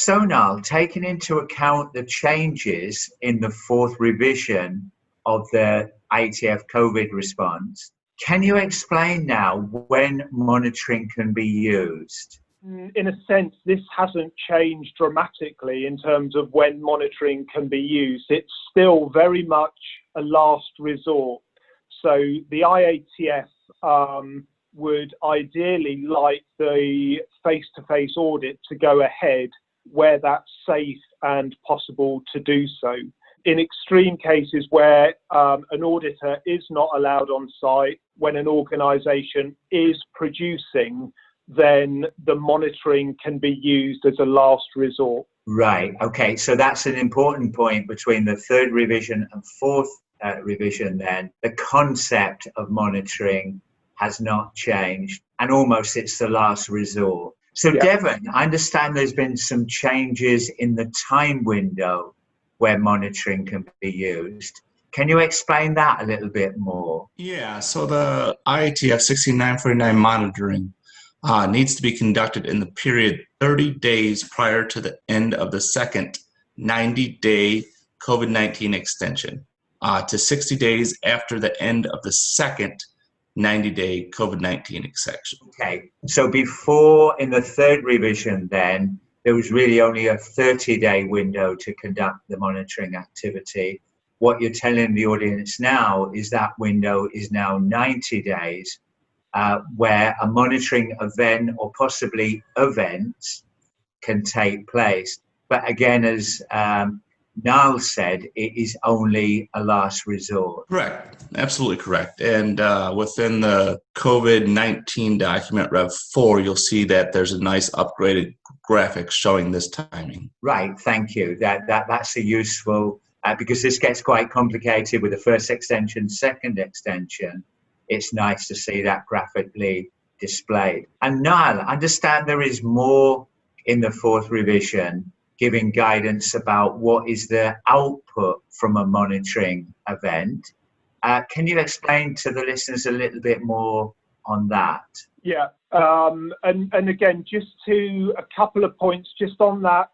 So now, taking into account the changes in the fourth revision of the IATF COVID response, can you explain now when monitoring can be used? In a sense, this hasn't changed dramatically in terms of when monitoring can be used. It's still very much a last resort. So the IATF would ideally like the face-to-face audit to go ahead where that's safe and possible to do so. In extreme cases where an auditor is not allowed on site, when an organisation is producing, then the monitoring can be used as a last resort. Right, okay, so that's an important point between the third revision and fourth revision then. The concept of monitoring has not changed, and almost it's the last resort. So yeah. Devin, I understand there's been some changes in the time window where monitoring can be used. Can you explain that a little bit more? Yeah, so the IATF 6949 monitoring needs to be conducted in the period 30 days prior to the end of the second 90-day COVID-19 extension to 60 days after the end of the second 90-day COVID-19 extension. Okay, so before in the third revision then, there was really only a 30-day window to conduct the monitoring activity. What you're telling the audience now is that window is now 90 days, where a monitoring event or possibly events can take place. But again, as Niall said, it is only a last resort. Correct, absolutely correct. And within the COVID-19 document Rev 4, you'll see that there's a nice upgraded graphic showing this timing. Right, thank you. That's a useful, because this gets quite complicated with the first extension, second extension. It's nice to see that graphically displayed. And Niall, I understand there is more in the fourth revision giving guidance about what is the output from a monitoring event. Can you explain to the listeners a little bit more on that? Yeah, and again, just to a couple of points just on that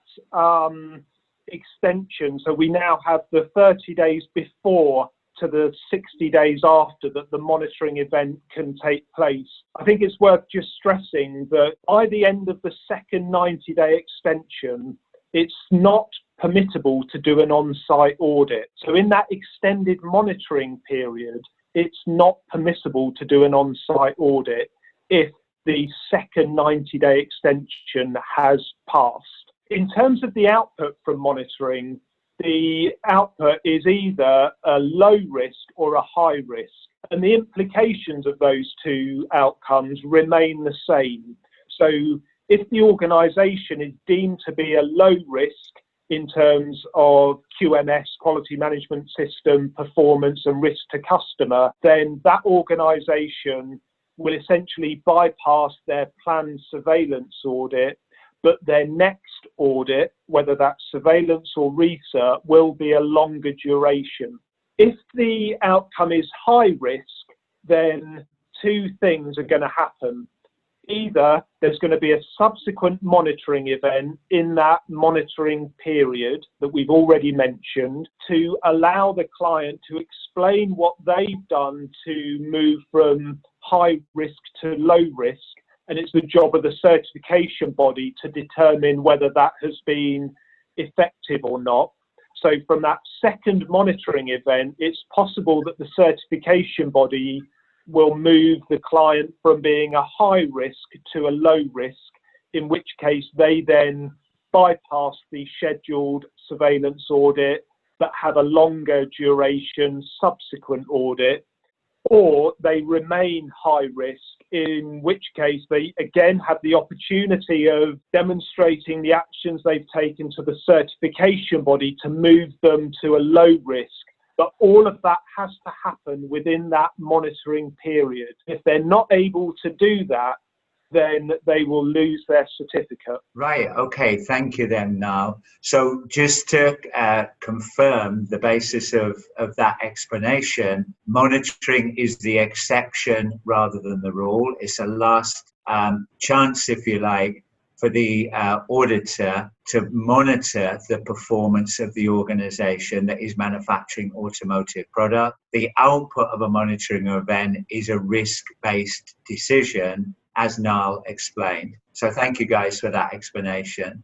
extension. So we now have the 30 days before to the 60 days after that the monitoring event can take place. I think it's worth just stressing that by the end of the second 90-day extension, it's not permissible to do an on-site audit. So in that extended monitoring period, it's not permissible to do an on-site audit if the second 90-day extension has passed. In terms of the output from monitoring, the output is either a low risk or a high risk, and the implications of those two outcomes remain the same. So if the organisation is deemed to be a low risk in terms of QMS, quality management system, performance and risk to customer, then that organisation will essentially bypass their planned surveillance audit, but their next audit, whether that's surveillance or research, will be a longer duration. If the outcome is high risk, then two things are going to happen. Either there's going to be a subsequent monitoring event in that monitoring period that we've already mentioned to allow the client to explain what they've done to move from high risk to low risk, and it's the job of the certification body to determine whether that has been effective or not. So from that second monitoring event, it's possible that the certification body will move the client from being a high risk to a low risk, in which case they then bypass the scheduled surveillance audit but have a longer duration subsequent audit, or they remain high risk, in which case they again have the opportunity of demonstrating the actions they've taken to the certification body to move them to a low risk. But all of that has to happen within that monitoring period. If they're not able to do that, then they will lose their certificate. Right, okay, thank you then, Niall. So just to confirm the basis of that explanation, monitoring is the exception rather than the rule. It's a last chance, if you like, for the auditor to monitor the performance of the organisation that is manufacturing automotive product. The output of a monitoring event is a risk-based decision, as Niall explained. So thank you guys for that explanation.